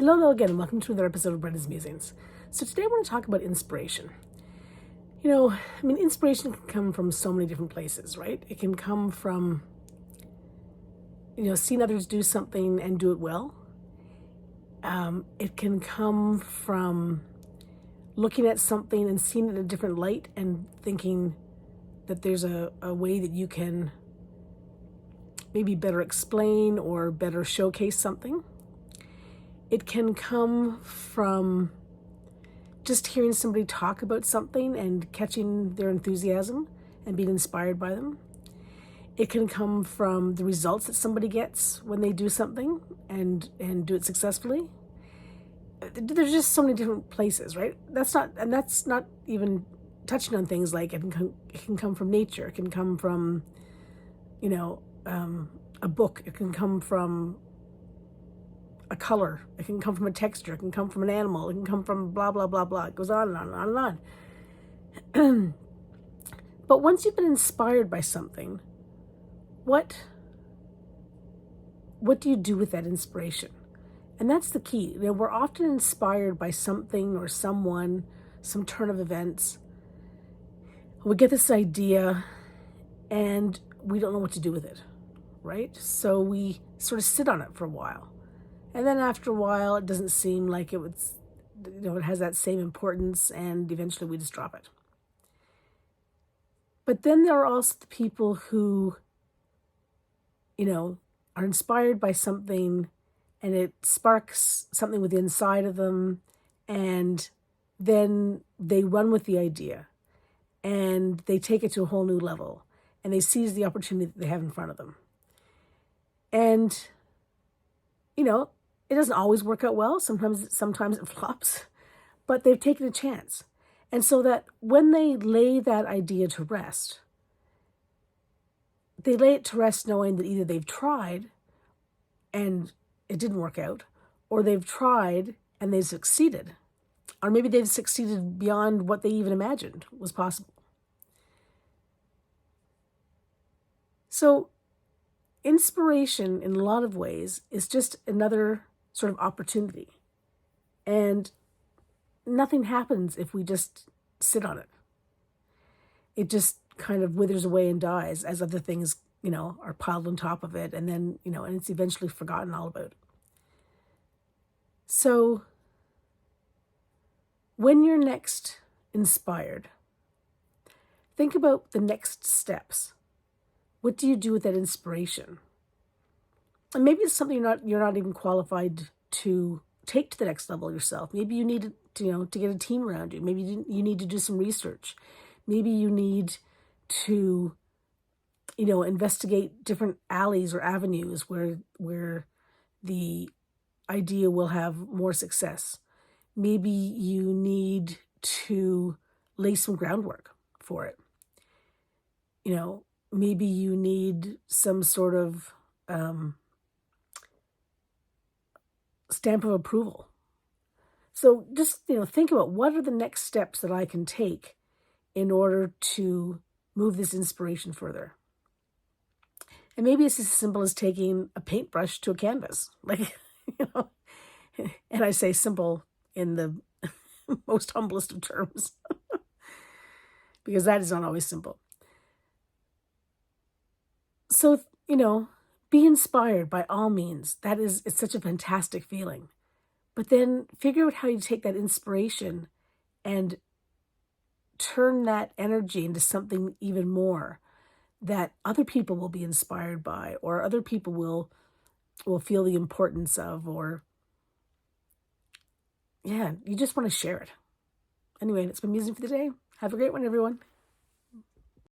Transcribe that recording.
Hello again, and welcome to another episode of Brenda's Musings. So today I want to talk about inspiration. Inspiration can come from so many different places, right? It can come from, seeing others do something and do it well. It can come from looking at something and seeing it in a different light and thinking that there's a way that you can maybe better explain or better showcase something. It can come from just hearing somebody talk about something and catching their enthusiasm and being inspired by them. It can come from the results that somebody gets when they do something and do it successfully. There's just so many different places, right? That's not even touching on things like it can come from nature. It can come from, a book. It can come from a color. It can come from a texture. It can come from an animal. It can come from blah, blah, blah, blah. It goes on and on and on and on. But once you've been inspired by something, what do you do with that inspiration? And that's the key. We're often inspired by something or someone, some turn of events. We get this idea and we don't know what to do with it, right? So we sort of sit on it for a while. And then after a while, it doesn't seem like it has that same importance, and eventually we just drop it. But then there are also the people who, are inspired by something and it sparks something within inside of them, and then they run with the idea and they take it to a whole new level and they seize the opportunity that they have in front of them. And, it doesn't always work out well. Sometimes it flops, but they've taken a chance. And so that when they lay that idea to rest, they lay it to rest knowing that either they've tried and it didn't work out, or they've tried and they've succeeded, or maybe they've succeeded beyond what they even imagined was possible. So inspiration, in a lot of ways, is just another sort of opportunity. And nothing happens if we just sit on it. It just kind of withers away and dies as other things, are piled on top of it, and then, and it's eventually forgotten all about. So when you're next inspired, think about the next steps. What do you do with that inspiration? And maybe it's something you're not even qualified to take to the next level yourself. Maybe you need to get a team around you. Maybe you need to do some research. Maybe you need to, investigate different alleys or avenues where the idea will have more success. Maybe you need to lay some groundwork for it. Maybe you need some sort of stamp of approval. So just, think about what are the next steps that I can take in order to move this inspiration further. And maybe it's as simple as taking a paintbrush to a canvas. And I say simple in the most humblest of terms, because that is not always simple. So, be inspired by all means. It's such a fantastic feeling. But then figure out how you take that inspiration and turn that energy into something even more that other people will be inspired by, or other people will feel the importance of, or you just want to share it. Anyway, it's been Musing for the day. Have a great one, everyone.